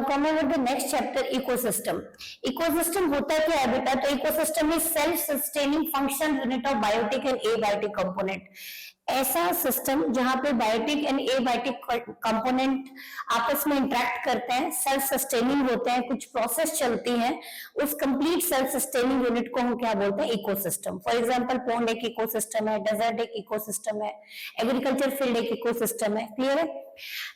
Coming with the next chapter, ecosystem. Ecosystem होता क्या है बेटा? तो ecosystem is self sustaining function unit of biotic and abiotic component. ऐसा सिस्टम जहां पे बायोटिक एंड एबायोटिक कंपोनेंट आपस में इंटरेक्ट करते हैं, सेल्फ सस्टेनिंग होते हैं, कुछ प्रोसेस चलती हैं, उस कंप्लीट सेल्फ सस्टेनिंग यूनिट को हम क्या बोलते हैं? इकोसिस्टम। फॉर एग्जांपल पॉन्ड एक इकोसिस्टम है, डेजर्ट एक इकोसिस्टम है, एग्रीकल्चर फील्ड एक इकोसिस्टम है। क्लियर है?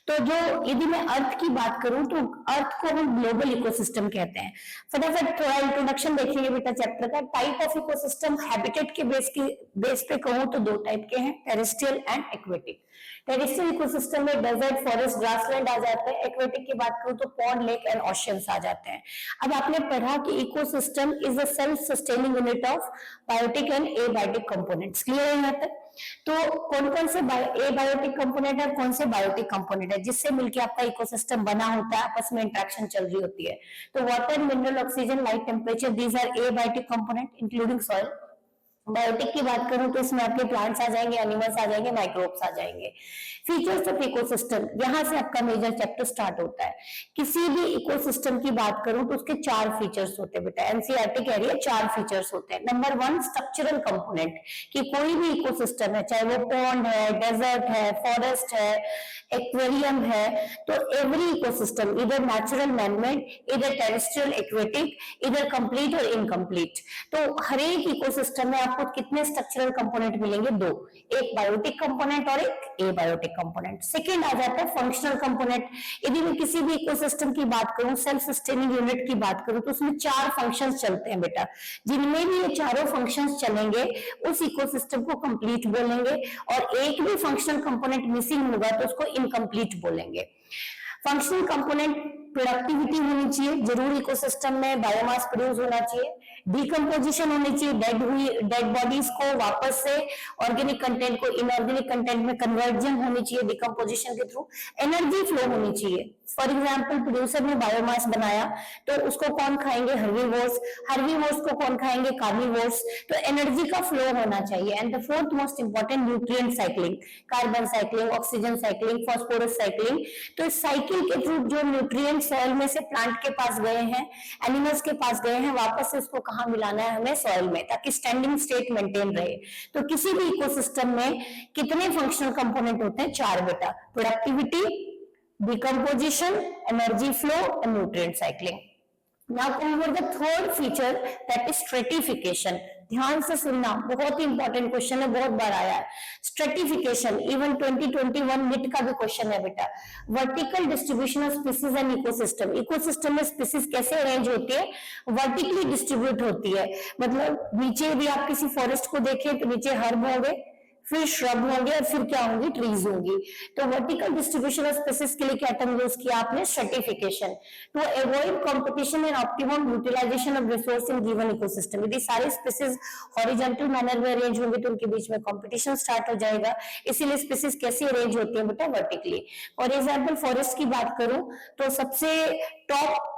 तो जो यदि मैं अर्थ की बात करूं तो अर्थ को हम ग्लोबल इकोसिस्टम कहते हैं। फटाफट थोड़ा इंट्रोडक्शन देखेंगे बेटा चैप्टर का। टाइप ऑफ इकोसिस्टम हैबिटेट के बेस पे कहूं तो दो टाइप के हैं, terrestrial and aquatic. Terrestrial ecosystem में डेजर्ट, फॉरेस्ट, ग्रासलैंड आ जाते हैं। एक्वेटिक की बात करूं तो पॉन्ड, लेक एंड ओशियंस आ जाते हैं। अब आपने पढ़ा कि ecosystem is a self sustaining unit of biotic and abiotic components. Clear है यहाँ तक? तो कौन कौन से एबायोटिक कंपोनेंट है, कौन से बायोटिक कंपोनेंट है, जिससे मिलकर आपका इकोसिस्टम बना होता है, आपस में इंटरेक्शन चल रही होती है। तो water, mineral, oxygen, light, temperature, these are abiotic component including soil. Biotic की बात करूं तो इसमें आपके प्लांट्स आ जाएंगे, एनिमल्स आ जाएंगे, माइक्रोब्स आ जाएंगे। फीचर्स ऑफ इकोसिस्टम, यहां से आपका मेजर चैप्टर स्टार्ट होता है। किसी भी इकोसिस्टम की बात करूं तो उसके चार फीचर्स होते हैं बेटा। एनसीईआरटी कह रही है चार फीचर्स होते हैं। नंबर 1 स्ट्रक्चरल कंपोनेंट, कि कोई भी इकोसिस्टम है, चाहे वो पॉन्ड है, डेजर्ट है, फॉरेस्ट है, एक्वेरियम है, तो एवरी इकोसिस्टम इधर नेचुरल, मैनमेड, इधर टेरेस्ट्रियल, एक्वेटिक, इधर कंप्लीट और इनकम्प्लीट। तो हर एक इकोसिस्टम में आपको कितने स्ट्रक्चरल कंपोनेंट मिलेंगे? दो, एक बायोटिक कंपोनेंट और एक एबायोटिक कंपोनेंट। सेकंड आ जाता है फंक्शनल कंपोनेंट। यदि मैं किसी भी इकोसिस्टम की बात करूं, सेल्फ सस्टेनिंग यूनिट की बात करूं, तो उसमें चार फंक्शंस चलते हैं बेटा। जिनमें भी ये चारों फंक्शंस चलेंगे उस इकोसिस्टम को कंप्लीट बोलेंगे, और एक भी फंक्शनल कंपोनेंट मिसिंग होगा तो उसको इनकम्प्लीट बोलेंगे। फंक्शनल कंपोनेंट, प्रोडक्टिविटी होनी चाहिए जरूर इकोसिस्टम में, बायोमास प्रोड्यूस होना चाहिए, डिकम्पोजिशन होनी चाहिए, डेड बॉडीज को वापस से ऑर्गेनिक कंटेंट को इनऑर्गेनिक कंटेंट में कन्वर्जन होनी चाहिए डिकम्पोजिशन के थ्रू, एनर्जी फ्लो होनी चाहिए। फॉर एग्जाम्पल प्रोड्यूसर ने बायोमास बनाया तो उसको कौन खाएंगे? हर्बीवोर्स। हर्बीवोर्स को कौन खाएंगे? कार्निवोर्स। तो एनर्जी का फ्लो होना चाहिए। And the fourth most important, nutrient cycling, carbon cycling, oxygen cycling, phosphorus cycling. तो इस साइकिल के थ्रू जो न्यूट्रिएंट सॉइल में से प्लांट के पास गए हैं, एनिमल्स के पास गए हैं, वापस से उसको कहाँ मिलाना है? हमें सॉइल में, ताकि स्टैंडिंग स्टेट मेंटेन रहे। तो किसी भी इकोसिस्टम में कितने फंक्शनल कंपोनेंट होते हैं? चार बेटा, productivity, decomposition, energy flow and nutrient cycling. Now come over the third feature, that is stratification. ध्यान से सुनना, बहुत ही इंपॉर्टेंट क्वेश्चन है, बहुत बार आया है। स्ट्रेटिफिकेशन इवन 2021 नीट का भी क्वेश्चन है बेटा। Vertical distribution of species and ecosystem. Ecosystem में स्पीसीज कैसे अरेंज होती है? वर्टिकली डिस्ट्रीब्यूट होती है। मतलब नीचे भी आप किसी फॉरेस्ट को देखें तो नीचे हर्ब होंगे, फिर श्रब होंगे, और फिर क्या होंगी? ट्रीज होंगी। तो वर्टिकल डिस्ट्रीब्यूशन ऑफ स्पीसीज के लिए क्या टर्म यूज किया आपने? Stratification. To avoid competition and optimum utilization of resource in given ecosystem. यदि सारे स्पीसीज हॉरिजॉन्टल मैनर में अरेंज होंगे तो उनके बीच में कंपटीशन स्टार्ट हो जाएगा। इसीलिए स्पीसीज कैसे अरेंज होती है बेटा? वर्टिकली। फॉर एग्जाम्पल फॉरेस्ट की बात करूं तो सबसे टॉप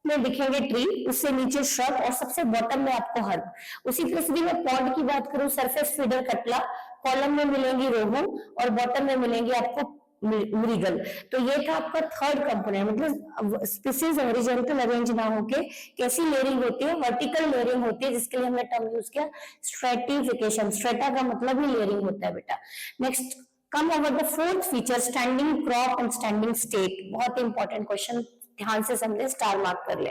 में दिखेंगे ट्री, उससे नीचे श्रब, और सबसे बॉटम में आपको हर्ब। उसी तरह से मैं पॉन्ड की बात करूं, सरफेस फीडर कटला, कॉलम में मिलेंगी रोहू, और बॉटम में मिलेंगी आपको मृगल। तो ये था आपका थर्ड कंपोनेंट। मतलब स्पीसीज हॉरिजॉन्टल अरेंज ना होके कैसी लेयरिंग होती है? वर्टिकल लेयरिंग होती है, जिसके लिए हमने टर्म यूज किया स्ट्रेटिफिकेशन। स्ट्रेटा का मतलब ही लेयरिंग होता है बेटा। Next come over the fourth feature, standing crop and standing state. बहुत इंपॉर्टेंट क्वेश्चन, ध्यान से समझे, स्टार मार्क कर ले।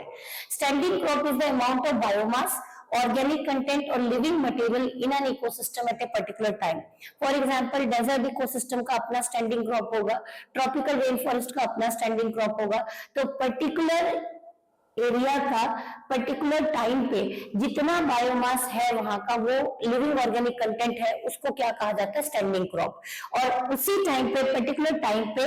Standing crop is the amount of biomass, organic content और living material in an ecosystem at a particular time. For example, desert ecosystem का अपना standing crop होगा, tropical rainforest का अपना standing crop होगा। तो particular एरिया का पर्टिकुलर टाइम पे जितना बायोमास है वहां का, वो लिविंग ऑर्गेनिक कंटेंट है, उसको क्या कहा जाता है? Standing crop. और उसी टाइम पे पर्टिकुलर टाइम पे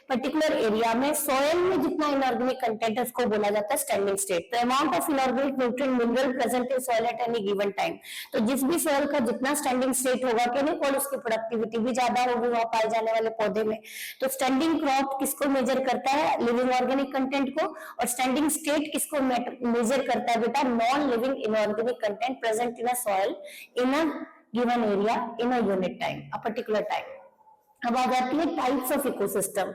पर्टिकुलर एरिया में सॉइल में जितना इनऑर्गेनिक कंटेंट है उसको बोला जाता है स्टैंडिंग स्टेट। तो amount of inorganic nutrient mineral present in soil at any given time. तो जिस भी सॉइल का जितना स्टैंडिंग स्टेट होगा केमिकल, उसकी प्रोडक्टिविटी भी ज्यादा होगी वहां पाए जाने वाले पौधे में। तो स्टैंडिंग क्रॉप किसको मेजर करता है? लिविंग ऑर्गेनिक कंटेंट को। और स्टैंडिंग स्टेट किसको मेजर करता है बेटा? Non living inorganic content present in a soil in a given area in a unit time, a particular time. अब आ जाती है टाइप्स ऑफ इकोसिस्टम।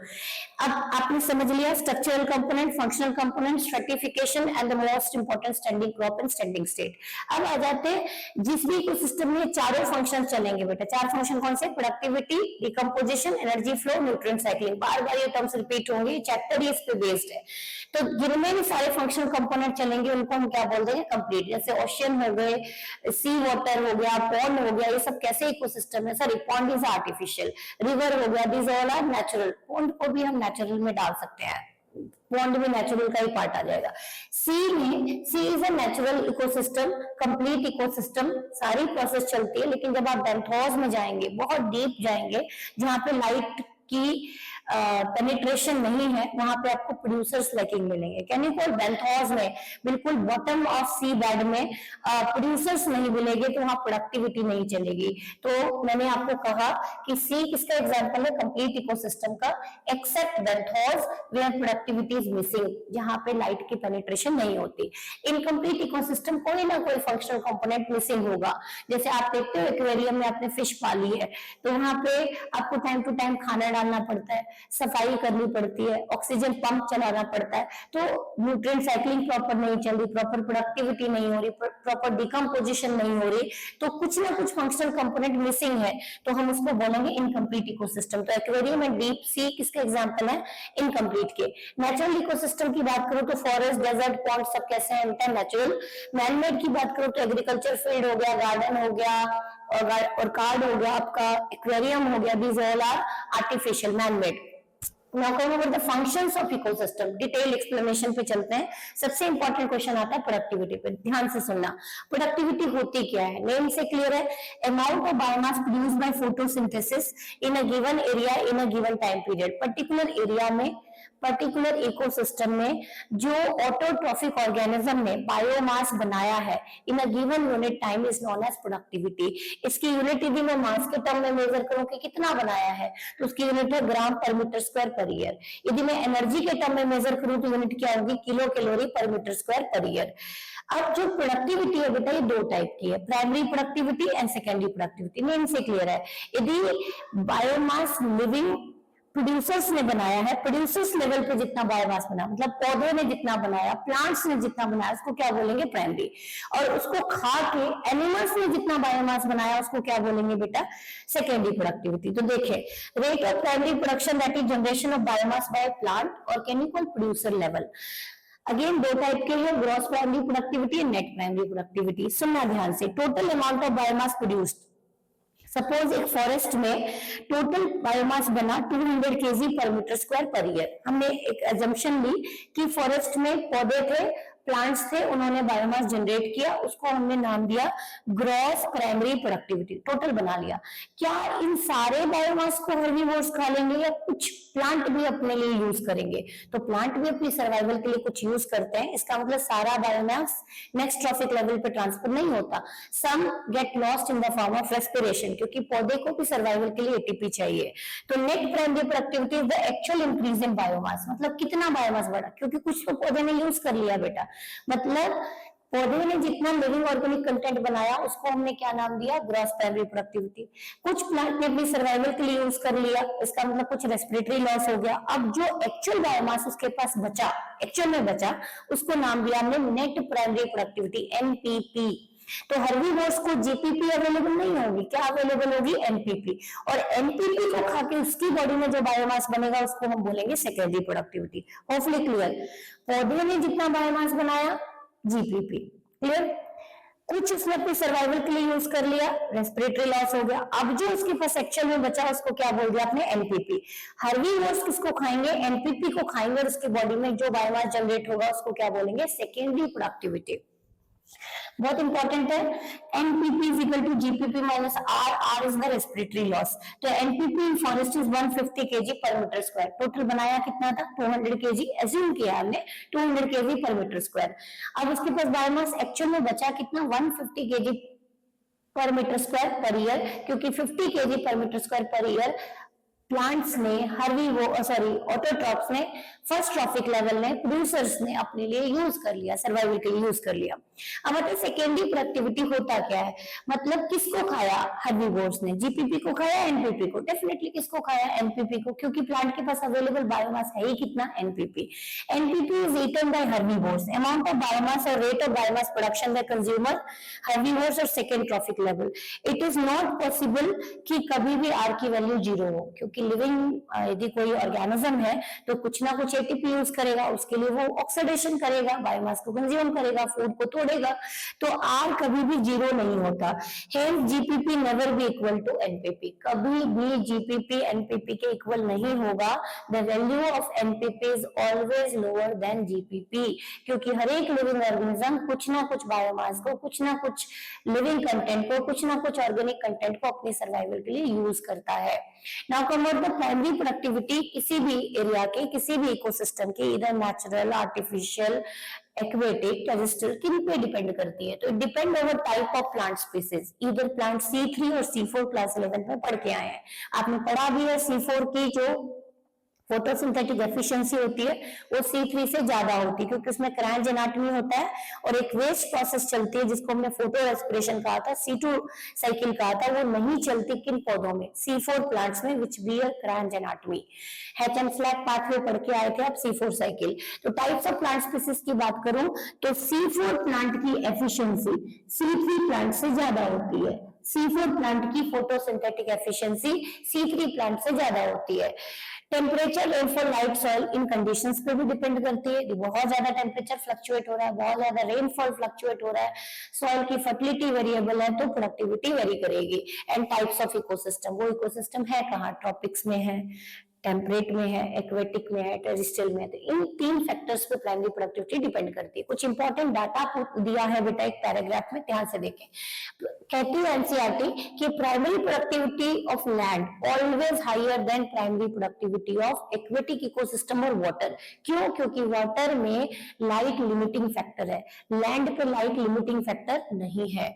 अब आपने समझ लिया structural component, functional component, stratification and the most important standing crop and standing state. अब आ जाते हैं जिस भी इकोसिस्टम में चारों फंक्शन चलेंगे बेटा, चार फंक्शन कौन से? Productivity, decomposition, energy flow, nutrient cycling. बार बार ये टर्म्स रिपीट होंगे, चैप्टर ही इस पे बेस्ड है। तो जिनमें भी सारे फंक्शनल कंपोनेंट चलेंगे उनको हम क्या बोल देंगे? कंप्लीट। जैसे ओशियन हो गए, सी वाटर हो गया, पॉन्ड हो गया, ये सब कैसे इकोसिस्टम है? Sorry, pond is artificial, river हो गया, these all are natural. Pond को भी हम नेचुरल में डाल सकते हैं, पॉन्ड भी नेचुरल का ही पार्ट आ जाएगा। Sea is a natural ecosystem, complete ecosystem, सारी प्रोसेस चलती है। लेकिन जब आप बेंथोस में जाएंगे, बहुत डीप जाएंगे, जहां पे लाइट की पेनिट्रेशन नहीं है, वहां पे आपको प्रोड्यूसर्स लैकिंग मिलेंगे। कैन यू कॉल बेंथोस में बिल्कुल बॉटम ऑफ सी बेड में प्रोड्यूसर्स नहीं मिलेंगे, तो वहां प्रोडक्टिविटी नहीं चलेगी। तो मैंने आपको कहा कि सी किसका एग्जांपल है? कंप्लीट इकोसिस्टम का, except benthos where productivity is missing, जहां पे लाइट की पेनिट्रेशन नहीं होती। इनकम्प्लीट इकोसिस्टम कोई ना कोई फंक्शनल कंपोनेंट मिसिंग होगा। जैसे आप देखते हो एक्वेरियम में आपने फिश पाली है, तो वहां पे आपको टाइम टू टाइम खाना डालना पड़ता है, सफाई करनी पड़ती है, ऑक्सीजन पंप चलाना पड़ता है। तो न्यूट्रिएंट साइक्लिंग प्रॉपर नहीं चल रही, प्रॉपर प्रोडक्टिविटी नहीं हो रही, प्रॉपर डिकम्पोजिशन नहीं हो रही, तो कुछ ना कुछ फंक्शनल कंपोनेंट मिसिंग है, तो हम उसको बोलेंगे इनकम्प्लीट इकोसिस्टम। तो एक्वेरियम एंड डीप सी किसके एग्जांपल है? इनकम्प्लीट के। नेचुरल इकोसिस्टम की बात करो तो फॉरेस्ट, डेजर्ट, पॉन्ड सब कैसे हैं? बेटा नेचुरल। मैनमेड की बात करो तो एग्रीकल्चर फील्ड हो गया, गार्डन हो गया, और कार्ड हो गया, आपका एक्वेरियम हो गया, these all are artificial, manmade. Now coming over the functions of ecosystem, detail explanation पे चलते हैं। सबसे इंपॉर्टेंट क्वेश्चन आता है प्रोडक्टिविटी पे, ध्यान से सुनना। प्रोडक्टिविटी होती क्या है? नेम से क्लियर है, amount of biomass produce by photosynthesis in a given area in a given time period. Particular area में, पर्टिकुलर इकोसिस्टम में जो ऑटोट्रॉफिक ऑर्गेनिज्म ने बायोमास बनाया है in a given unit time is known as productivity. इसकी unit यदि मैं मास के टर्म में मेजर करूं कि कितना बनाया है, तो उसकी यूनिट है ग्राम पर मीटर स्क्वायर पर ईयर। यदि मैं एनर्जी के टर्म में मेजर करूं तो यूनिट क्या होगी? किलो कैलोरी पर मीटर स्क्वायर पर ईयर। अब जो प्रोडक्टिविटी है बेटा, ये दो टाइप की है, primary productivity and secondary productivity. Name से क्लियर है, यदि बायोमास लिविंग प्रोड्यूसर्स ने बनाया है, प्रोड्यूसर्स लेवल पे जितना बायोमास बना, मतलब पौधों ने जितना बनाया, प्लांट्स ने जितना बनाया, उसको क्या बोलेंगे? प्राइमरी। और उसको खा के एनिमल्स ने जितना बायोमास बनाया, उसको क्या बोलेंगे बेटा? Secondary productivity. तो देखिए, rate of primary production that is generation of biomass by plant, और can you call producer level. Again दो टाइप के हैं, gross primary productivity and net primary productivity. सुनना ध्यान से, total amount of biomass produced. Suppose एक forest में total biomass बना 200 KG per metre square per year. हमने एक एजम्पशन ली कि फॉरेस्ट में पौधे थे, प्लांट्स थे, उन्होंने बायोमास जनरेट किया, उसको हमने नाम दिया ग्रॉस प्राइमरी प्रोडक्टिविटी, टोटल बना लिया। क्या इन सारे बायोमास को हर्बीवोर्स खा लेंगे या कुछ प्लांट भी अपने लिए यूज करेंगे? तो प्लांट भी अपनी सर्वाइवल के लिए कुछ यूज करते हैं। इसका मतलब सारा बायोमास नेक्स्ट ट्रॉफिक लेवल पे ट्रांसफर नहीं होता। Some get lost in the form of respiration, क्योंकि पौधे को भी सर्वाइवल के लिए एटीपी चाहिए। तो net primary productivity is the actual increase in biomass, मतलब कितना बायोमास बढ़ा, क्योंकि कुछ तो पौधे ने यूज कर लिया बेटा। मतलब पौधे ने जितना लिविंग ऑर्गेनिक कंटेंट बनाया, उसको हमने क्या नाम दिया? Gross primary productivity. कुछ प्लांट ने अपनी सर्वाइवल के लिए यूज कर लिया, इसका मतलब कुछ रेस्पिरेटरी लॉस हो गया। अब जो एक्चुअल बायोमास उसके पास बचा, एक्चुअल में बचा, उसको नाम दिया हमने नेट प्राइमरी प्रोडक्टिविटी, एनपीपी। तो हर्बीवोर्स को जीपीपी अवेलेबल नहीं होगी, क्या अवेलेबल होगी? एनपीपी। और एनपीपी को खा के उसकी बॉडी में जो बायोमास बनेगा, उसको हम बोलेंगे सेकेंडरी प्रोडक्टिविटी। Hopefully clear. पौधे ने जितना बायोमास बनाया, जीपीपी। क्लियर? कुछ उसने अपनी सर्वाइवल के लिए यूज कर लिया, रेस्पिरेटरी लॉस हो गया। अब जो उसके पास एक्चुअल में बचा, उसको क्या बोल दिया आपने? एनपीपी। हर्बीवोर्स किसको खाएंगे? एनपीपी को खाएंगे, और उसकी बॉडी में जो बायोमास जनरेट होगा, उसको क्या बोलेंगे? Secondary productivity. बहुत इंपॉर्टेंट है, NPP is equal to GPP minus r, r is the respiratory loss. तो NPP in forest is 150 kg per metre square. Total बनाया कितना था? 200 केजी, एज्यूम किया हमने 200 केजी पर मीटर स्क्वायर। अब उसके पास बायोमास एक्चुअल में बचा कितना? 150 kg per metre square per year, क्योंकि 50 kg per metre square per year plants ने ऑटोट्रॉप्स ने, फर्स्ट ट्रॉफिक लेवल ने, प्रोड्यूसर्स ने अपने लिए यूज कर लिया, सर्वाइवल के लिए यूज कर लिया। अब मतलब सेकेंडरी प्रोडक्टिविटी होता क्या है, मतलब किसको खाया हर्बीवोर्स ने, जीपीपी को खाया, एनपीपी को? डेफिनेटली किसको खाया, एनपीपी को, क्योंकि प्लांट के पास अवेलेबल बायोमास है ही कितना, NPP. NPP is eaten by herbivores, amount of biomass और rate of biomass production by consumer herbivores और second trophic level. It is not possible कि कभी भी आर की वैल्यू जीरो हो, क्योंकि लिविंग यदि कोई ऑर्गेनिज्म है तो कुछ ना कुछ एटीपी यूज करेगा, उसके लिए वो ऑक्सीडेशन करेगा, बायोमास को कंज्यूम करेगा, फूड को तोड़ेगा, तो आर कभी भी जीरो नहीं होता। Hence GPP never be equal to NPP, कभी भी जीपीपी एनपीपी के इक्वल नहीं होगा। The value of NPP is always lower than GPP, क्योंकि हर एक लिविंग ऑर्गेनिज्म कुछ ना कुछ बायोमास को, कुछ ना कुछ लिविंग कंटेंट को, कुछ ना कुछ ऑर्गेनिक कंटेंट को अपने सर्वाइवल के लिए यूज करता है। Now come on the primary productivity किसी भी एरिया के, किसी भी इकोसिस्टम के, इधर नेचुरल, आर्टिफिशियल, एक्वेटिक, टेरेस्ट्रियल, किन पे डिपेंड करती है? तो depend over type of plant species. इधर प्लांट C3 और C4 क्लास 11 में पढ़ के आए हैं, आपने पढ़ा भी है C4 की जो फोटोसिंथेटिक एफिशिएंसी होती है वो C3 से ज्यादा होती है, क्योंकि उसमें क्रांज एनाटॉमी होता है और एक वेस्ट प्रोसेस चलती है जिसको हमने फोटो रेस्पिरेशन कहा था, C2 साइकिल कहा था, वो नहीं चलती किन पौधों में, C4 प्लांट्स में, विच बियर क्रांज एनाटॉमी। हैचम फ्लैग पाथवे पढ़ के आए थे आप, C4 साइकिल। तो टाइप्स ऑफ प्लांट स्पीसीज की बात करूं तो C4 प्लांट की एफिशिएंसी C3 प्लांट से ज्यादा होती है। C4 प्लांट की फोटोसिंथेटिक एफिशिएंसी C3 प्लांट से ज्यादा होती है। टेम्परेचर, रेनफॉल, लाइट, सॉइल, इन कंडीशंस पे भी डिपेंड करती है। बहुत ज्यादा टेम्परेचर फ्लक्चुएट हो रहा है, बहुत ज्यादा रेनफॉल फ्लक्चुएट हो रहा है, सॉइल की फर्टिलिटी वेरिएबल है, तो प्रोडक्टिविटी वेरी करेगी। एंड टाइप्स ऑफ इकोसिस्टम, वो इकोसिस्टम है कहाँ, ट्रॉपिक्स में है, टेम्परेट में है, एक्वेटिक में है, टेरेस्ट्रियल में है। तो इन तीन फैक्टर्स पे प्राइमरी प्रोडक्टिविटी डिपेंड करती है। कुछ इंपॉर्टेंट डाटा दिया है बेटा एक पैराग्राफ में, ध्यान से देखें। कहती है एनसीईआरटी कि primary productivity of land always higher than primary productivity of aquatic ecosystem और वाटर। क्यों? क्योंकि वाटर में लाइट लिमिटिंग फैक्टर है, लैंड पे लाइट लिमिटिंग फैक्टर नहीं है।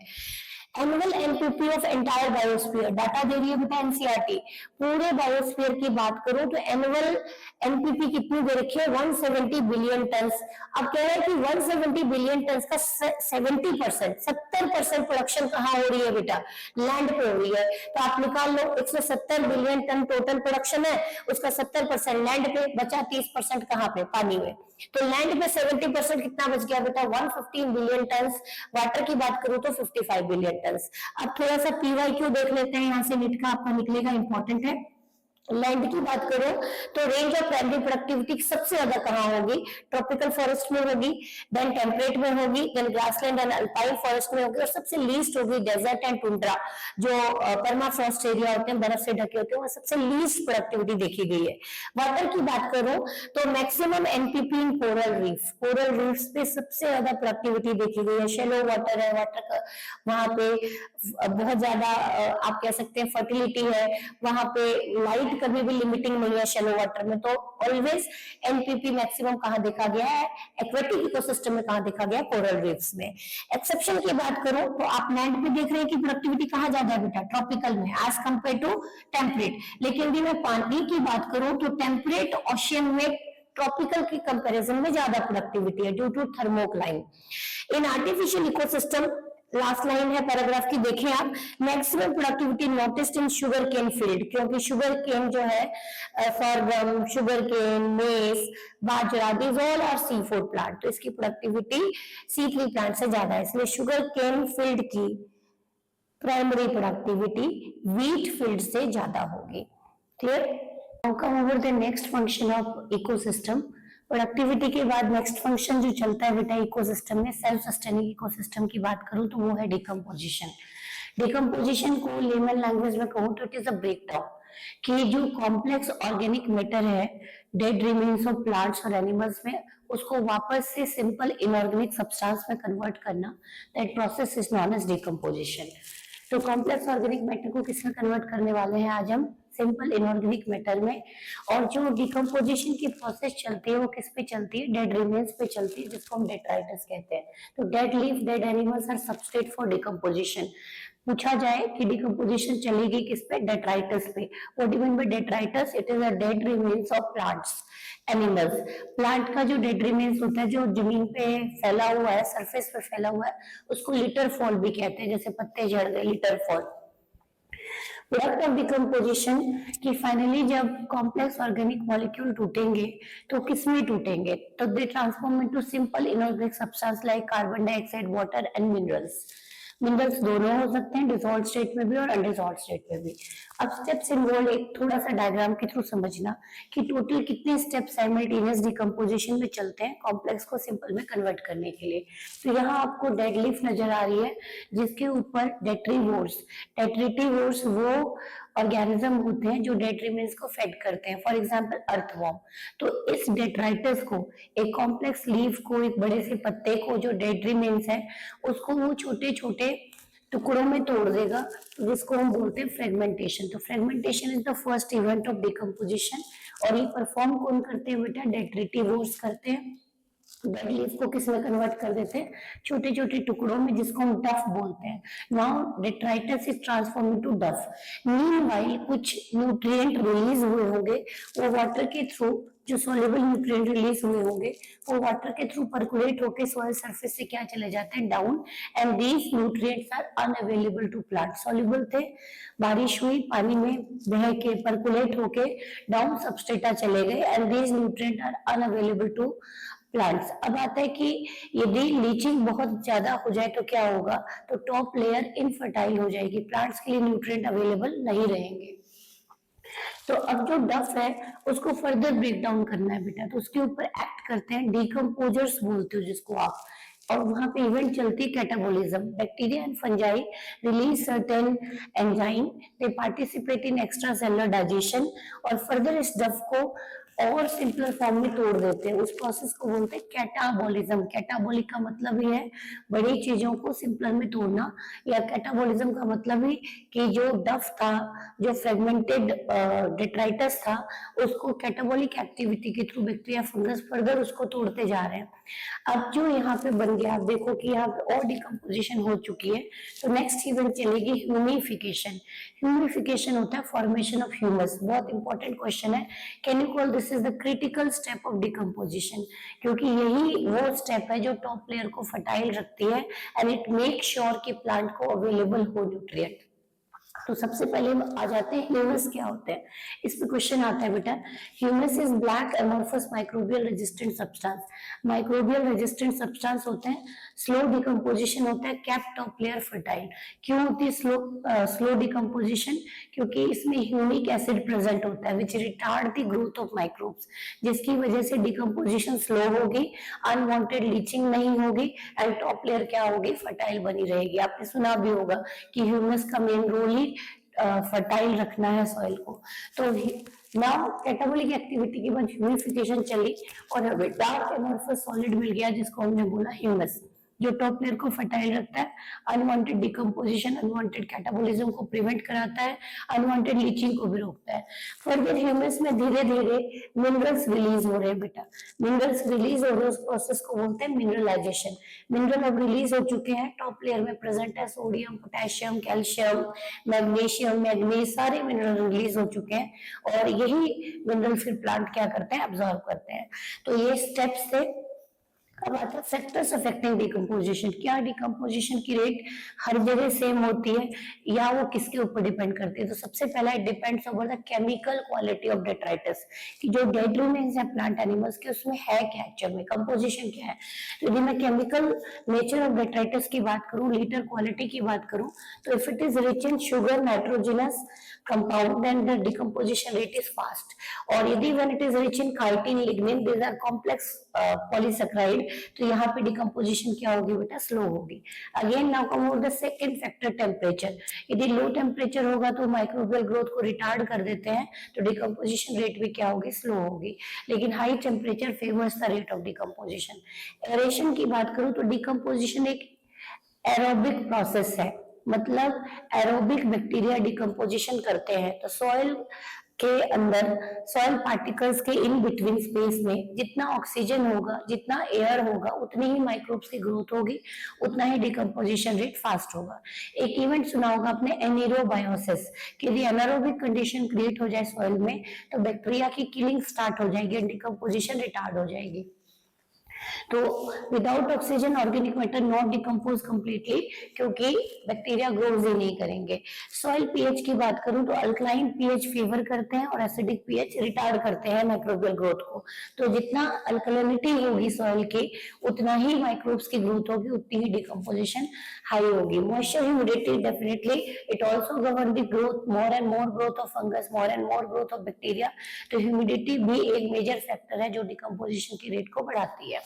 Annual NPP of entire biosphere, data दे रही है बेटा एनसीईआरटी, पूरे बायोस्फीयर की बात करूं तो एनुअल एनपीपी कितनी दे रखी है, 170 बिलियन टन। अब कह रहे हैं कि 170 बिलियन टन का 70% प्रोडक्शन कहाँ हो रही है बेटा, लैंड पे हो रही है। तो आप निकाल लो, 170 बिलियन टन टोटल प्रोडक्शन है, उसका 70% लैंड पे, बचा 30% कहाँ पे, पानी में। तो लैंड पे 70% कितना बच गया बेटा, 115 बिलियन टन। वाटर की बात करूं तो 55 बिलियन टन। अब थोड़ा सा पीवाईक्यू देख लेते हैं, यहाँ से नीट का आपका निकलेगा, इंपॉर्टेंट है। लैंड की बात करो तो रेंज ऑफ प्राइमरी प्रोडक्टिविटी सबसे ज्यादा कहाँ होगी, ट्रॉपिकल फॉरेस्ट में होगी, देन टेम्परेट में होगी, then grassland and alpine forest में होगी, और सबसे लीस्ट होगी डेजर्ट एंड टुंड्रा, जो परमाफ्रॉस्ट एरिया होते हैं, बर्फ से ढके होते हैं, सबसे लीस्ट प्रोडक्टिविटी देखी गई है। वाटर की बात करो तो मैक्सिमम एनपीपी इन कोरल रीफ, कोरल रीफ्स पे सबसे ज्यादा प्रोडक्टिविटी देखी गई है। शेलो वाटर है, वाटर का वहां पे बहुत ज्यादा आप कह सकते हैं फर्टिलिटी है, वहां पे लाइट कभी भी लिमिटिंग नहीं है शेलो वाटर में। तो ऑलवेज एनपीपी मैक्सिमम कहां देखा गया है, एक्वेटिक इकोसिस्टम में कहां देखा गया, कोरल रीफ्स में। एक्सेप्शन की बात करो तो आप लैंड पे देख रहे हैं कि प्रोडक्टिविटी कहां ज्यादा है बेटा, ट्रॉपिकल में एज कंपेयर टू टेम्परेट। लेकिन भी मैं पानी की बात करूं तो टेम्परेट ओशियन में ट्रॉपिकल की कंपैरिजन में ज्यादा प्रोडक्टिविटी है due to thermocline. In artificial ecosystem, last line है पैराग्राफ की, देखें आप, maximum productivity noticed in sugar cane field, क्योंकि शुगर केन जो है, सॉर्गम, शुगर केन, मेस, बाजरा, these all are C4 plant, तो इसकी प्रोडक्टिविटी C3 प्लांट से ज्यादा है, इसलिए शुगर केन फील्ड की प्राइमरी प्रोडक्टिविटी व्हीट फील्ड से ज्यादा होगी। Clear? Now come over the next function of ecosystem. Productivity के बाद नेक्स्ट फंक्शन जो चलता है बेटा इकोसिस्टम में, सेल्फ सस्टेनिंग इकोसिस्टम की बात करूं तो वो है डिकम्पोजिशन। डिकम्पोजिशन को लेमन लैंग्वेज में कहूं तो इट इज अ ब्रेकडाउन, कि जो कॉम्प्लेक्स ऑर्गेनिक मैटर है डेड रिमेन्स ऑफ प्लांट्स और एनिमल्स में, उसको वापस से सिंपल इनऑर्गेनिक सब्सटेंस में कन्वर्ट करना, that process is known as decomposition. तो कॉम्प्लेक्स ऑर्गेनिक मैटर को किसमें कन्वर्ट करने वाले हैं आज हम, सिंपल इनऑर्गेनिक मैटर में। और जो डिकम्पोजिशन की प्रोसेस चलती है वो किस पे चलती है, डेड रिमेन्स पे चलती है, जिसको हम डेट्राइटस कहते हैं। तो dead leaf, dead animals are substrate for decomposition. पूछा जाए कि डिकम्पोजिशन चलेगी किस पे, डेट्राइटस पे। What do you mean by detritus? It is a dead remains of plants, animals. Plant का जो डेड रिमेन्स होता है, जो जमीन पे फैला हुआ है, सरफेस पे फैला हुआ है, उसको लिटर फॉल भी कहते हैं। जैसे पत्ते झड़ गए, litre fall. Product of decomposition कि फाइनली जब कॉम्प्लेक्स ऑर्गेनिक मॉलिक्यूल टूटेंगे तो किसमें टूटेंगे? तो they transform into simple inorganic substance like carbon dioxide, water and minerals. Minerals दोनों हो सकते हैं, डिसॉल्व स्टेट में भी और अनडिसॉल्व स्टेट में भी। अब स्टेप्स इन्वॉल्व एक थोड़ा सा डायग्राम के थ्रू समझना कि टोटल कितने स्टेप्स साइमल्टेनियस डिकम्पोजिशन में चलते हैं कॉम्प्लेक्स को सिंपल में कन्वर्ट करने के लिए। तो यहाँ आपको डेड लीफ नजर आ रही है जिसके ऊपर डेट्रीवोर्स, डेट्रीटिवोर्स वो ऑर्गेनिज्म होते हैं जो डेड रिमेन्स को फेड करते हैं, फॉर एग्जांपल अर्थवॉर्म। तो इस डेट्राइटस को, एक कॉम्प्लेक्स लीफ को, एक बड़े से पत्ते को जो डेड रिमेन्स है उसको वो छोटे छोटे टुकड़ों में तोड़ देगा, जिसको हम बोलते हैं फ्रेगमेंटेशन। तो fragmentation is the first event of decomposition. और ये परफॉर्म कौन करते हैं बेटा? डेट्रीटिवोर्स करते हैं। डेड लीफ को किस में कन्वर्ट कर देते हैं? छोटे छोटे टुकड़ों में, जिसको हम डफ बोलते हैं। Now detritus is transform into डफ। मीनवाइल कुछ न्यूट्रिएंट रिलीज हुए होंगे, वो वाटर के थ्रू, जो सॉल्युबल न्यूट्रिएंट रिलीज हुए होंगे वो वाटर के थ्रू परकुलेट होके सॉइल सरफेस से क्या चले जाते हैं? Down. And these nutrients are unavailable to plant. Soluble थे, बारिश हुई, पानी में बह के परकुलेट होके डाउन सबस्ट्रेटा चले गए, and these nutrient are unavailable to plants. अब आता है कि यदि लीचिंग बहुत ज्यादा हो जाए तो क्या होगा? तो टॉप लेयर इनफर्टाइल हो जाएगी, प्लांट्स के लिए न्यूट्रिएंट अवेलेबल नहीं रहेंगे। तो अब जो डफ है उसको फर्दर ब्रेक डाउन करना है बेटा, तो उसके ऊपर एक्ट करते हैं डिकम्पोजर्स बोलते हो जिसको आप, और वहां पे इवेंट चलती है catabolism. Bacteria and fungi release certain enzyme, they participate in extra cellular digestion, और फर्दर इस डफ को और सिंपलर फॉर्म में तोड़ देते हैं। उस प्रोसेस को बोलते हैं कैटाबोलिज्म। कैटाबोलिक का मतलब ही है बड़ी चीजों को सिंपलर में तोड़ना, या कैटाबोलिज्म का मतलब ही कि जो डफ था, जो फ्रेगमेंटेड डेट्राइटस था, उसको कैटाबोलिक एक्टिविटी के थ्रू बैक्टीरिया फंगस फर्दर उसको तोड़ते जा रहे हैं। अब जो यहाँ पे बन गया, आप देखो कि यहाँ पे और डिकम्पोजिशन हो चुकी है, तो नेक्स्ट इवेंट चलेगी ह्यूमिफिकेशन। ह्यूमिफिकेशन होता है फॉर्मेशन ऑफ ह्यूमस। बहुत इंपॉर्टेंट क्वेश्चन है, can you call this is the critical step of decomposition, क्योंकि यही वो स्टेप है जो टॉप लेयर को फर्टाइल रखती है एंड इट मेक श्योर कि प्लांट को अवेलेबल हो न्यूट्रिएंट। तो सबसे पहले आ जाते हैं ह्यूमस क्या होते हैं। इस पे क्वेश्चन आता है बेटा, humus is black amorphous microbial resistant substance. Microbial resistant substance होते हैं, स्लो डिकम्पोजिशन होता है, कैप टॉप लेयर फर्टाइल। क्यों होती है स्लो डिकम्पोजिशन? क्योंकि इसमें ह्यूमिक एसिड प्रेजेंट होता है which retard the growth of microbes, जिसकी वजह से डिकम्पोजिशन स्लो होगी, अनवांटेड लीचिंग नहीं होगी, एंड टॉप लेयर क्या होगी? फर्टाइल बनी रहेगी। आपने सुना भी होगा कि ह्यूमस का मेन रोल ही फर्टाइल रखना है सॉइल को। तो नाउ कैटाबोलिक एक्टिविटी के बाद ह्यूमिफिकेशन चली और हमें डार्क एमोर्फस सॉलिड मिल गया जिसको हमने बोला ह्यूमस, जो टॉप लेयर को फर्टाइल रखता है, अनवांटेड डिकम्पोजिशन, अनवांटेड कैटाबोलिज्म को प्रिवेंट कराता है, अनवांटेड लीचिंग को भी रोकता है। फर्दर ह्यूमस में धीरे धीरे मिनरल्स रिलीज हो रहे हैं बेटा, मिनरल्स रिलीज हो रहे हैं, उस प्रोसेस को बोलते हैं मिनरलाइजेशन। मिनरल अब रिलीज हो चुके हैं, टॉप लेयर में प्रेजेंट है sodium, potassium, calcium, magnesium, manganese, सारे मिनरल रिलीज हो चुके हैं, और यही मिनरल फिर प्लांट क्या करते हैं? अब्सॉर्ब करते हैं। तो ये स्टेप्स थे। अब आता है फैक्टर्स अफेक्टिंग डिकम्पोजिशन। क्या डिकम्पोजिशन की रेट हर जगह सेम होती है या वो किसके ऊपर डिपेंड करती है? तो सबसे पहला it depends over the chemical quality of detritus, कि जो डेड रिमेन्स है प्लांट एनिमल्स के उसमें है क्या, एक्चुअल में कंपोजिशन क्या है। तो यदि मैं केमिकल नेचर ऑफ डेट्राइटस की बात करूं, लीटर क्वालिटी की बात करूं, तो if it is rich in sugar, nitrogenous compound, then the decomposition rate is fast. और यदि when it is rich in chitin, lignin, these are complex polysaccharide, तो यहाँ पे decomposition क्या होगी बेटा? slow होगी। Again now come over the second factor, temperature. यदि low temperature होगा तो microbial growth को retard कर देते हैं, तो decomposition rate भी क्या होगी? slow होगी। लेकिन high temperature favors the rate of decomposition। aeration की बात करूँ तो decomposition एक एरोबिक प्रोसेस है, मतलब एरोबिक बैक्टीरिया डिकम्पोजिशन करते हैं। तो सॉइल के अंदर सॉइल पार्टिकल्स के इन बिटवीन स्पेस में जितना ऑक्सीजन होगा, जितना एयर होगा, उतनी ही माइक्रोब्स की ग्रोथ होगी, उतना ही डिकम्पोजिशन रेट फास्ट होगा। एक इवेंट सुना होगा आपने एनेरोबायोसिस, कि यदि एनारोबिक कंडीशन क्रिएट हो जाए सॉइल में तो बैक्टीरिया की किलिंग स्टार्ट हो जाएगी एंड डिकम्पोजिशन रिटार्ड हो जाएगी। तो without oxygen organic matter not decompose completely, क्योंकि बैक्टीरिया ग्रोज ही नहीं करेंगे। सॉइल पीएच की बात करूं तो अल्कलाइन पीएच फेवर करते हैं और एसिडिक पीएच रिटार्ड करते हैं माइक्रोबियल ग्रोथ को। तो जितना अल्कलिनिटी होगी सॉइल की, उतना ही माइक्रोब्स की ग्रोथ होगी, उतनी ही डिकम्पोजिशन हाई होगी। Moisture humidity definitely it also govern the growth, more and more growth of fungus, more and more growth of bacteria. तो ह्यूमिडिटी भी एक मेजर फैक्टर है जो डिकम्पोजिशन की रेट को बढ़ाती है।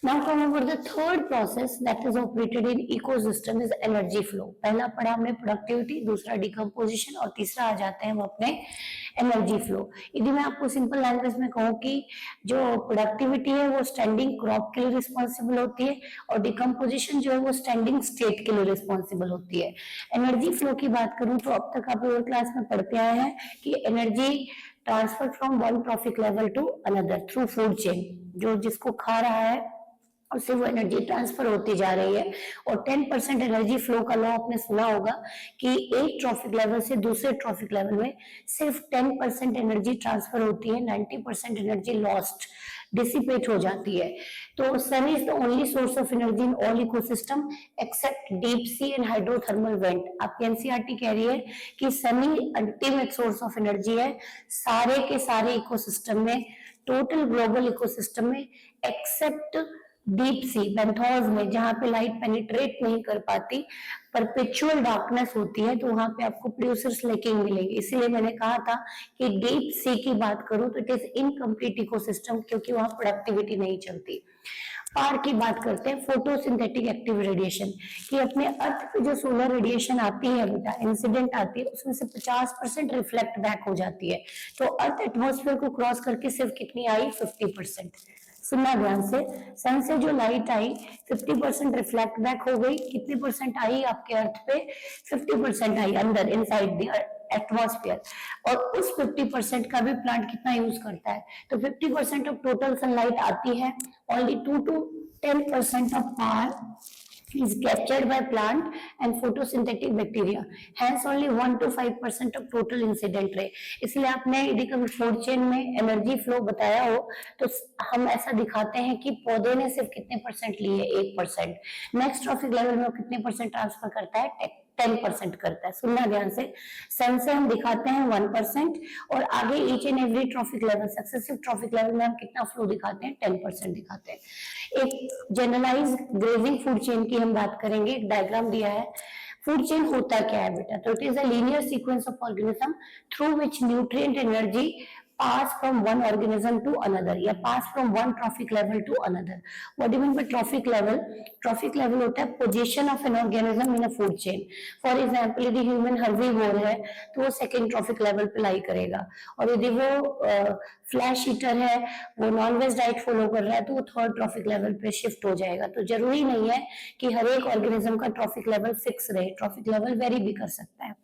Now come over the third process that is operated in ecosystem is energy flow. पहला पढ़ा हमने प्रोडक्टिविटी, दूसरा डिकम्पोजिशन और तीसरा आ जाते हैं हम अपने एनर्जी फ्लो। यदि मैं आपको सिंपल लैंग्वेज में कहूँ कि जो प्रोडक्टिविटी है वो स्टैंडिंग क्रॉप के लिए रिस्पॉन्सिबल होती है और डिकम्पोजिशन जो है वो स्टैंडिंग स्टेट के लिए रिस्पॉन्सिबल होती है। एनर्जी फ्लो की बात करूँ तो अब तक आप लोअर क्लास में पढ़ते आए हैं कि energy transfer from one trophic level to another through food chain, जो जिसको खा रहा है उससे वो एनर्जी ट्रांसफर होती जा रही है। और 10% एनर्जी फ्लो का लॉ आपने सुना होगा कि एक ट्रॉफिक लेवल से दूसरे ट्रॉफिक लेवल में सिर्फ 10% एनर्जी ट्रांसफर होती है, 90% एनर्जी लॉस्ट डिसिपेट हो जाती है। तो sun is the only source of energy in all ecosystem except deep sea and hydrothermal vent. आपकी एनसीईआरटी कह रही है कि सन ही अल्टीमेट सोर्स ऑफ एनर्जी है सारे के सारे इकोसिस्टम में, टोटल ग्लोबल इकोसिस्टम में, एक्सेप्ट डीप सी बेंथोस में, जहां पे लाइट पेनिट्रेट नहीं कर पाती, परपेचुअल डार्कनेस होती है, तो वहां पे आपको प्रोड्यूसर्स लैकिंग मिलेंगे। इसीलिए मैंने कहा था कि डीप सी की बात करूं तो इट इज इनकम्प्लीट इकोसिस्टम, क्योंकि वहां प्रोडक्टिविटी नहीं चलती। पार की बात करते हैं, फोटोसिंथेटिक एक्टिव रेडिएशन, कि अपने अर्थ पे जो सोलर रेडिएशन आती है बेटा, इंसिडेंट आती है, उसमें से 50% रिफ्लेक्ट बैक हो जाती है। तो अर्थ एटमॉस्फेयर को क्रॉस करके सिर्फ कितनी आई, 50%। सुनना ध्यान से, सन से जो लाइट आई 50% रिफ्लेक्ट बैक हो गई, कितनी परसेंट आई आपके अर्थ पे, 50% आई अंदर इनसाइड द एटमॉस्फेयर। और उस 50% का भी प्लांट कितना यूज करता है, तो 50% ऑफ टोटल सनलाइट आती है, only 2 to 10% of power is captured by plant and photosynthetic bacteria, hence only 1 to 5% of total incident ray। इसलिए आपने यदि कभी फूड चेन में एनर्जी फ्लो बताया हो तो हम ऐसा दिखाते हैं कि पौधे ने सिर्फ कितने परसेंट लिए, 1%, नेक्स्ट ट्रॉफिक लेवल में कितने परसेंट ट्रांसफर करता है, 10% करता है। सुनना ध्यान से, सन से हम दिखाते हैं 1% और आगे each and every trophic level, successive trophic level में हम कितना फ्लो दिखाते हैं, 10% दिखाते हैं। एक जनरलाइज ग्रेजिंग फूड चेन की हम बात करेंगे, एक डायग्राम दिया है। फूड चेन होता क्या है बेटा, तो it is a linear sequence of organism through which nutrient energy pass from one organism to another या pass from one trophic level to another। What do you mean by trophic level? Trophic level होता है position of an organism in a food chain। For example यदि human herbivore है तो वो second trophic level पे लाई करेगा, और यदि वो फ्लैश ईटर है, वो नॉन वेज डाइट फॉलो कर रहा है, तो वो थर्ड ट्रॉफिक लेवल पे शिफ्ट हो जाएगा। तो जरूरी नहीं है कि हर एक ऑर्गेनिज्म का ट्रॉफिक लेवल फिक्स रहे, ट्रॉफिक लेवल वेरी भी कर सकता है।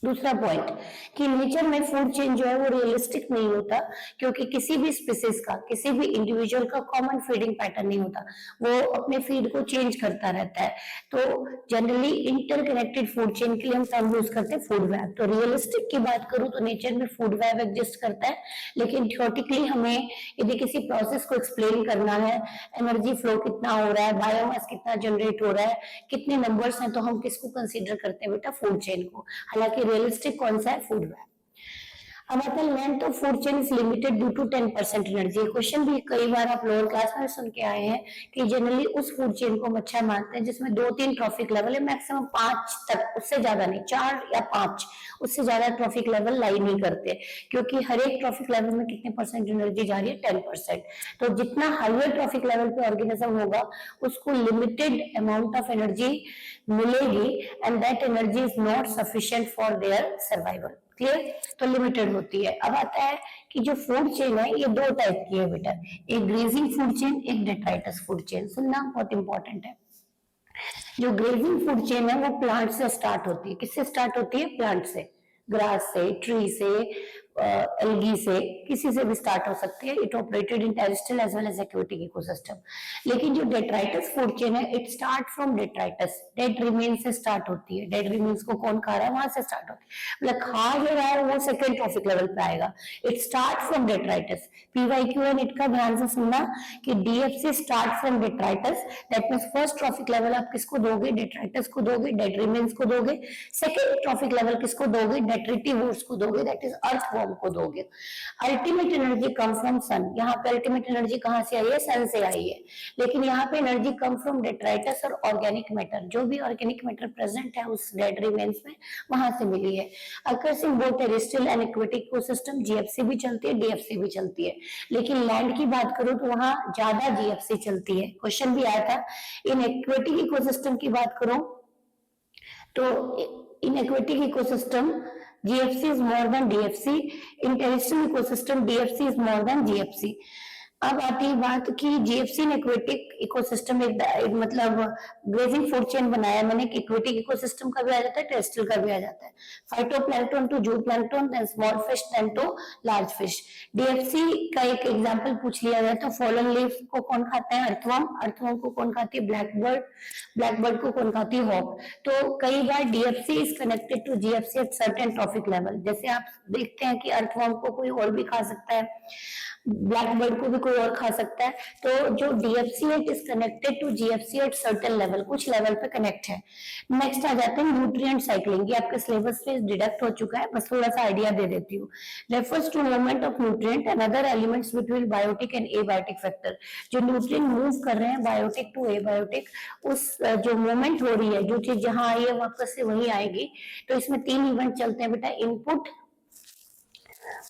दूसरा पॉइंट कि नेचर में फूड चेन जो है वो रियलिस्टिक नहीं होता, क्योंकि किसी भी स्पीसीज का, किसी भी इंडिविजुअल का कॉमन फीडिंग पैटर्न नहीं होता, वो अपने फीड को चेंज करता रहता है। तो जनरली इंटरकनेक्टेड फूड चेन के लिए हम टर्म यूज करते हैं फूड वेब। तो रियलिस्टिक की बात करूं तो नेचर में फूड वेब एग्जिस्ट करता है, लेकिन थ्योरेटिकली हमें यदि किसी प्रोसेस को एक्सप्लेन करना है, एनर्जी फ्लो कितना हो रहा है, बायोमास कितना जनरेट हो रहा है, कितने नंबर्स हैं, तो हम किसको कंसीडर करते हैं बेटा, फूड चेन को। हालांकि रियलिस्टिक कौन सा है, फूड वेब। अब आता है length of food chain is limited due to 10% energy. Question भी कई बार आप लोअर क्लास में सुन के आए हैं कि जनरली उस फूड चेन को हम अच्छा मानते हैं जिसमें 2-3 ट्रॉफिक लेवल है, मैक्सिमम 5 तक, उससे ज्यादा नहीं, 4 या 5, उससे ज्यादा ट्रॉफिक लेवल लाई नहीं करते, क्योंकि हर एक ट्रॉफिक लेवल में कितने परसेंट एनर्जी जा रही है, 10%। तो जितना हायर ट्रॉफिक लेवल पे ऑर्गेनिज्म होगा उसको लिमिटेड अमाउंट ऑफ एनर्जी मिलेगी, and that energy is not sufficient for their survival. Clear, तो लिमिटेड होती है। अब आता है कि जो फूड चेन है ये 2 टाइप की है बेटा, एक ग्रेजिंग फूड चेन, एक डेट्राइटस फूड चेन। सुनना बहुत इंपॉर्टेंट है। जो ग्रेजिंग फूड चेन है वो प्लांट से स्टार्ट होती है। किससे स्टार्ट होती है, प्लांट से। ग्रास से, ट्री से, एल्गी से, किसी से भी स्टार्ट हो सकती है। It operated in terrestrial as well as aquatic ecosystem. लेकिन जो डेट्राइटस फूड चेन है, it start from detritus, dead remain से स्टार्ट होती है। डेड रिमेन्स को कौन खा रहा है, वहां से स्टार्ट होती है, मतलब खा जो रहा है वो सेकेंड ट्रॉफिक लेवल पे आएगा। It start from detritus. PYQ and it का ध्यान से सुनना कि DFC start from detritus, that means first trophic level आप किसको दोगे, डेट्राइटस को दोगे, डेड रिमेन्स को दोगे। सेकेंड ट्रॉफिक लेवल किसको दोगे, डेट्रिटिवोर्स को दोगे, दैट इज अर्थवॉर्म को दोगे। Ultimate energy come from sun, यहाँ पे अल्टीमेट एनर्जी कहां से आई है, सन से आई है। लेकिन यहाँ पे एनर्जी कम फ्रॉम डेट्राइटस और ऑर्गेनिक मैटर, जो भी ऑर्गेनिक मैटर प्रेजेंट है उस डेड रिमेन्स में, वहां से मिली है। Occurs in both terrestrial and aquatic ecosystem, GFC भी चलती है, डीएफसी भी चलती है। लेकिन लैंड की बात करूं तो वहां ज्यादा जीएफसी चलती है। क्वेश्चन भी आया था। इन एक्वेटिक इकोसिस्टम की बात करूं तो in aquatic ecosystem GFC is more than DFC, in terrestrial ecosystem DFC is more than GFC। अब आती है बात कि जीएफसी ने एक्वेटिक इकोसिस्टम एक मतलब ग्रेजिंग फूड चेन बनाया मैंने कि एक्वेटिक इकोसिस्टम का भी आ जाता है, टेरेस्ट्रियल का भी आ जाता है। Phytoplankton to zooplankton, then small fish, then to large fish. DFC का एक एग्जांपल पूछ लिया जाए तो फॉलन लीफ को कौन खाता है, अर्थवर्म। अर्थवर्म को कौन खाती है, ब्लैकबर्ड। ब्लैकबर्ड को कौन खाती है, हॉक। तो कई बार DFC is connected to GFC at certain trophic level. जैसे आप देखते हैं कि अर्थवर्म को कोई और भी खा सकता है, ब्लैकबर्ड को भी कोई और खा सकता है। तो जो डीएफसी है it is connected to GFC at certain level, कुछ लेवल पे कनेक्ट है। नेक्स्ट आ जाते हैं न्यूट्रिएंट साइक्लिंग। ये आपके सिलेबस से डिडक्ट हो चुका है, बस थोड़ा सा आइडिया दे देती हूँ। Refers to movement of nutrient and other elements between biotic and abiotic factor. जो न्यूट्रिएंट मूव कर रहे हैं बायोटिक टू एबायोटिक, उस जो मूवमेंट हो रही है, जो चीज जहां आई है वापस से वही आएगी। तो इसमें 3 इवेंट चलते हैं बेटा, input,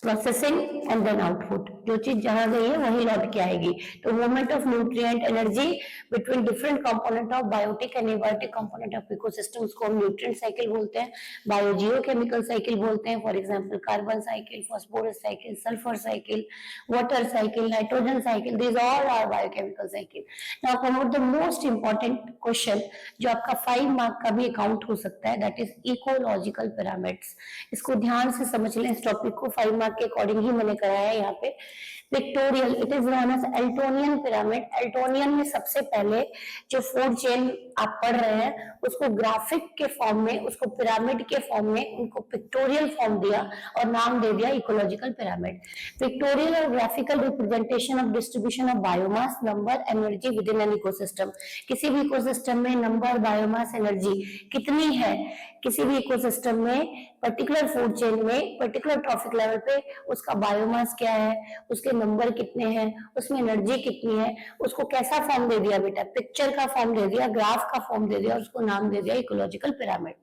processing and then output. जो चीज जहां गई है वही लौट के आएगी। तो movement of nutrient energy between different component of biotic and abiotic component of ecosystem, उसको हम न्यूट्रिएंट साइकिल बोलते हैं, बायोजियोकेमिकल साइकिल बोलते हैं। For example carbon cycle, phosphorus cycle, sulphur cycle, water cycle, nitrogen cycle, these all are biochemical cycle. Now come the most important question जो आपका 5 mark का भी अकाउंट हो सकता है, दैट इज इकोलॉजिकल पिरामिड्स। इसको ध्यान से समझ लें, इस टॉपिक को 5 मार्क के अकॉर्डिंग ही मैंने कराया है यहाँ पे। Pictorial, it is known as Eltonian pyramid. Eltonian में सबसे पहले जो फूड चेन आप पढ़ रहे हैं उसको ग्राफिक के फॉर्म में, उसको पिरामिड के फॉर्म में, उनको पिक्टोरियल फॉर्म दिया और नाम दे दिया इकोलॉजिकल पिरामिड। पिक्टोरियल और graphical representation of distribution of biomass, number, energy with in an ecosystem. किसी भी इकोसिस्टम में नंबर, बायोमास, एनर्जी कितनी है, किसी भी इकोसिस्टम में पर्टिकुलर फूड चेन में पर्टिकुलर ट्रॉफिक लेवल पे उसका बायोमास क्या है, उसके नंबर कितने हैं, उसमें एनर्जी कितनी है, उसको कैसा फॉर्म दे दिया बेटा, पिक्चर का फॉर्म दे दिया, ग्राफ का फॉर्म दे दिया, उसको नाम दे दिया इकोलॉजिकल पिरामिड।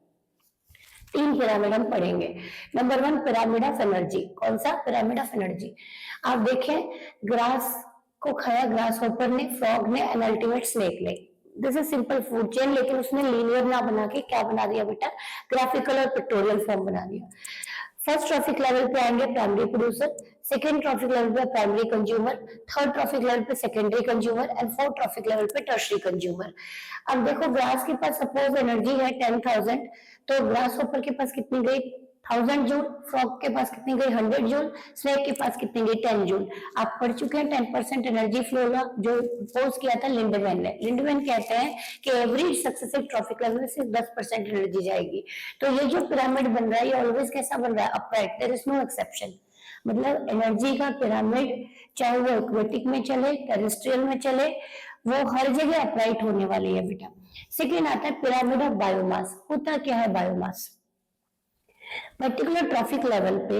3 पिरामिड हम पढ़ेंगे। Number 1 pyramid of energy. कौन सा, पिरामिड ऑफ एनर्जी। आप देखें, ग्रास को खाया ग्रास होपर ने, फ्रॉग ने एंड अल्टीमेट स्नेक ने। This is simple food chain, लेकिन उसने लीनियर ना बना के क्या बना दिया बेटा, ग्राफिकल और पिक्टोरियल फॉर्म बना दिया। फर्स्ट ट्रॉफिक लेवल पे आएंगे primary producer, second trophic level पे primary consumer, third trophic level पे secondary consumer and fourth trophic level पे टर्शरी कंज्यूमर। अब देखो, ग्रास के पास सपोज एनर्जी है 10,000, तो ग्रास होपर के पास कितनी गई 1000 जूल, फ्रॉग के पास कितनी गई 100 जूल, स्नेक के पास कितनी गई 10 जूल। आप पढ़ चुके हैं 10% एनर्जी फ्लो लॉ, जो प्रपोज किया था लिंडमैन ने। लिंडमैन कहते हैं कि एवरी सक्सेसिव ट्रॉफिक लेवल से 10% एनर्जी जाएगी। तो ये जो पिरामिड बन रहा है ये ऑलवेज कैसा बन रहा है, upright, there is no exception. मतलब एनर्जी का पिरामिड चाहे वो एक्वेटिक में चले, टेरेस्ट्रियल में चले, वो हर जगह अपराइट होने वाली है बेटा। सेकेंड आता है पिरामिड ऑफ बायोमास। होता क्या है बायोमास, पर्टिकुलर ट्रॉफिक लेवल पे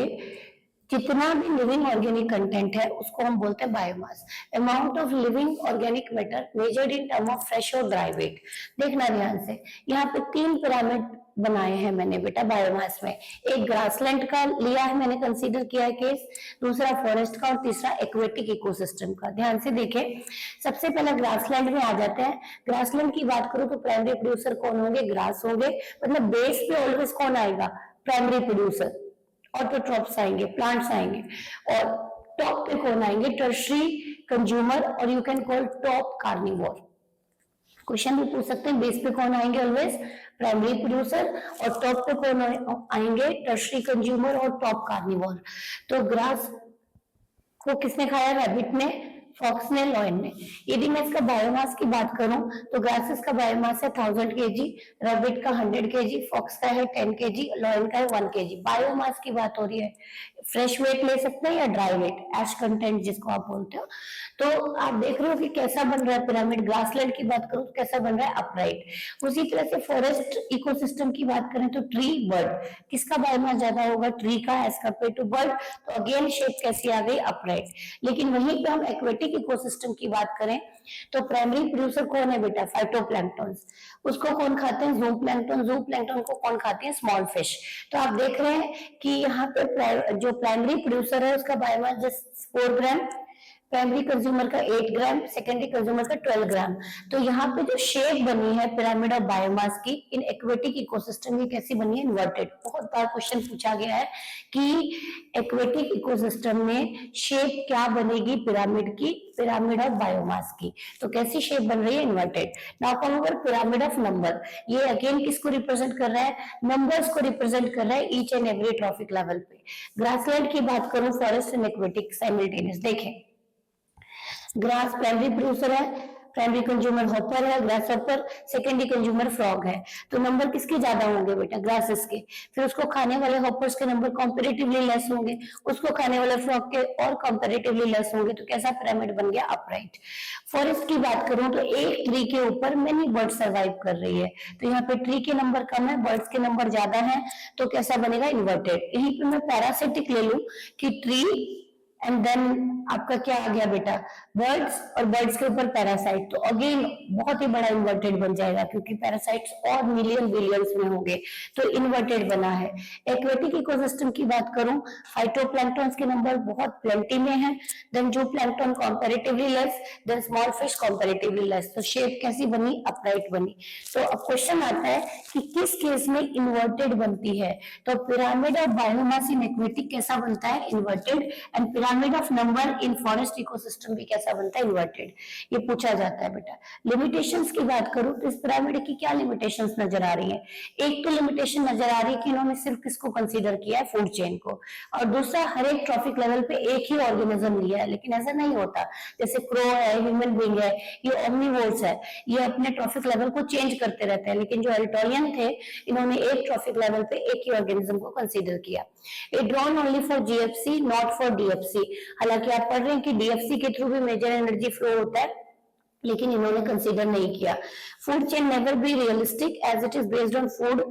जितना भी लिविंग ऑर्गेनिक कंटेंट है उसको हम बोलते हैं biomass. Amount of living organic matter measured in term of fresh और ड्राई वेट। देखना ध्यान से, यहाँ पे 3 पिरामिड बनाए हैं मैंने बेटा बायोमास में। एक ग्रासलैंड का लिया है मैंने, कंसीडर किया है केस, दूसरा फॉरेस्ट का और तीसरा एक्वेटिक इकोसिस्टम का। ध्यान से देखें, सबसे पहले ग्रासलैंड में आ जाते हैं। ग्रासलैंड की बात करूं तो प्राइमरी प्रोड्यूसर कौन होंगे, ग्रास होंगे। मतलब बेस पे ऑलवेज कौन आएगा, प्राइमरी प्रोड्यूसर। ऑटोट्रॉप्स आएंगे, प्लांट्स आएंगे, और टॉप पे कौन आएंगे, टर्शरी कंज्यूमर, और you can call top carnivore. Question भी पूछ सकते हैं। बेस पे कौन आएंगे? ऑलवेज प्राइमरी प्रोड्यूसर, और टॉप पे कौन आएंगे? टर्शरी कंज्यूमर और टॉप कार्निवोर। तो ग्रास को किसने खाया? रैबिट ने, फॉक्स ने, लॉयन ने। यदि मैं इसका बायोमास की बात करूं तो ग्रासेस का बायोमास है 1000 केजी, रैबिट का 100 केजी, फॉक्स का है 10 केजी, लॉयन का है 1 केजी। बायोमास की बात हो रही है। फ्रेश वेट ले सकते हैं या ड्राई वेट, एश कंटेंट जिसको आप बोलते हो। तो आप देख रहे हो कि कैसा बन रहा है पिरामिड। ग्रासलैंड की बात करूं तो कैसा बन रहा है? अपराइट। उसी तरह से फॉरेस्ट इकोसिस्टम की बात करें तो ट्री, बर्ड, किसका बायोमास ज्यादा होगा? ट्री का एज कम्पेयर टू बर्ड। तो अगेन शेप कैसी आ गई? अपराइट। लेकिन वहीं पे हम एक्वेटिक इकोसिस्टम की बात करें तो प्राइमरी प्रोड्यूसर कौन है बेटा? फाइटोप्लैंक्टन्स। उसको कौन खाते हैं? ज़ूप्लैंक्टन। ज़ूप्लैंक्टन को कौन खाते हैं? Small fish. तो आप देख रहे हैं कि यहाँ पे जो प्राइमरी प्रोड्यूसर है उसका बायोमास जस्ट 4 ग्राम, प्राइमरी कंज्यूमर का 8 ग्राम, सेकेंडरी कंज्यूमर का 12 ग्राम। तो यहाँ पे जो शेप बनी है पिरामिड ऑफ बायोमास की इन एक्वेटिक इकोसिस्टम की, कैसी बनी है? इन्वर्टेड। बहुत बार क्वेश्चन पूछा गया है कि एक्वेटिक इकोसिस्टम में शेप क्या बनेगी पिरामिड की? पिरामिड ऑफ बायोमास की। तो कैसी शेप बन रही है? Inverted. Now come over pyramid of number. ये अगेन किसको रिप्रेजेंट कर रहा है? नंबर्स को रिप्रेजेंट कर रहा है each and every traffic level पे। ग्रासलैंड की बात करूं, फॉरेस्ट एंड एक्वेटिक साइमल्टेनियस। देखें, ग्रास प्राइमरी प्रोड्यूसर है, प्राइमरी कंज्यूमर हॉपर है, grass hopper, secondary consumer frog है। तो नंबर किसके ज्यादा होंगे बेटा? ग्रासेस के। फिर उसको खाने वाले हॉपर्स के नंबर कंपैरेटिवली लेस होंगे, उसको खाने वाले फ्रॉग के और कंपैरेटिवली लेस होंगे। तो कैसा पिरामिड बन गया? अपराइट। फॉरेस्ट की बात करूं तो एक ट्री के ऊपर मेनी बर्ड सर्वाइव कर रही है। तो यहाँ पे ट्री के नंबर कम है, बर्ड्स के नंबर ज्यादा है। तो कैसा बनेगा? इन्वर्टेड। यहीं पे मैं पैरासिटिक ले लूं कि ट्री एंड देन आपका क्या आ गया बेटा? बर्ड्स, और बर्ड्स के ऊपर पैरासाइट। तो अगेन बहुत ही बड़ा इन्वर्टेड बन जाएगा क्योंकि पैरासाइट्स और मिलियन बिलियंस में होंगे। तो इन्वर्टेड बना है। एक्वेटिक इकोसिस्टम की बात करूं, फाइटोप्लैंक्टन्स के नंबर बहुत प्लेंटी में है, देन जो plankton comparatively less, then small fish comparatively less. तो शेप कैसी बनी? अपराइट बनी। तो अब क्वेश्चन आता है कि किस केस में इन्वर्टेड बनती है? तो pyramid of biomass in aquatic कैसा बनता है? Inverted. And pyramid of number in forest ecosystem भी कैसा बनता है? इन्वर्टेड। ये पूछा जाता है बेटा। लिमिटेशंस की बात करूं तो इस पिरामिड की क्या लिमिटेशंस नजर आ रही है? एक तो लिमिटेशन नजर आ रही है कि इन्होंने सिर्फ किसको कंसीडर किया है? फूड चेन को। और दूसरा, हर एक ट्रॉफिक लेवल पे एक ही ऑर्गेनिज्म लिया है। लेकिन ऐसा नहीं होता। जैसे क्रो है, ह्यूमन बीइंग है, ये ओमनीवोर्स है, ये अपने ट्रॉफिक लेवल को चेंज करते रहते हैं। लेकिन जो एल्टोरियन थे, इन्होंने एक ट्रॉफिक लेवल पे एक ही ऑर्गेनिज्म को कंसीडर किया। It drawn only for GFC, not for DFC. हालांकि आप पढ़ रहे हैं कि डीएफसी के थ्रू भी मेजर एनर्जी फ्लो होता है, लेकिन इन्होंने कंसीडर नहीं किया। Food chain never be realistic as it is based on food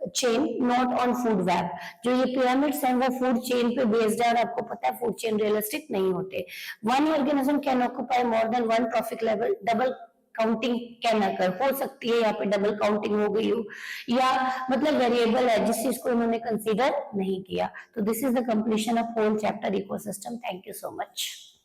chain, not on food web. जो ये पिरामिड्स हैं वो फूड चेन पे बेस्ड है, और आपको पता है फूड चेन रियलिस्टिक नहीं होते। One organism can occupy more than one trophic level. Double counting can occur, हो सकती है यहाँ पे डबल काउंटिंग हो गई हो, या मतलब वेरिएबल है जिस चीज को इन्होंने कंसीडर नहीं किया। तो this is the completion of whole chapter ecosystem. Thank you so much.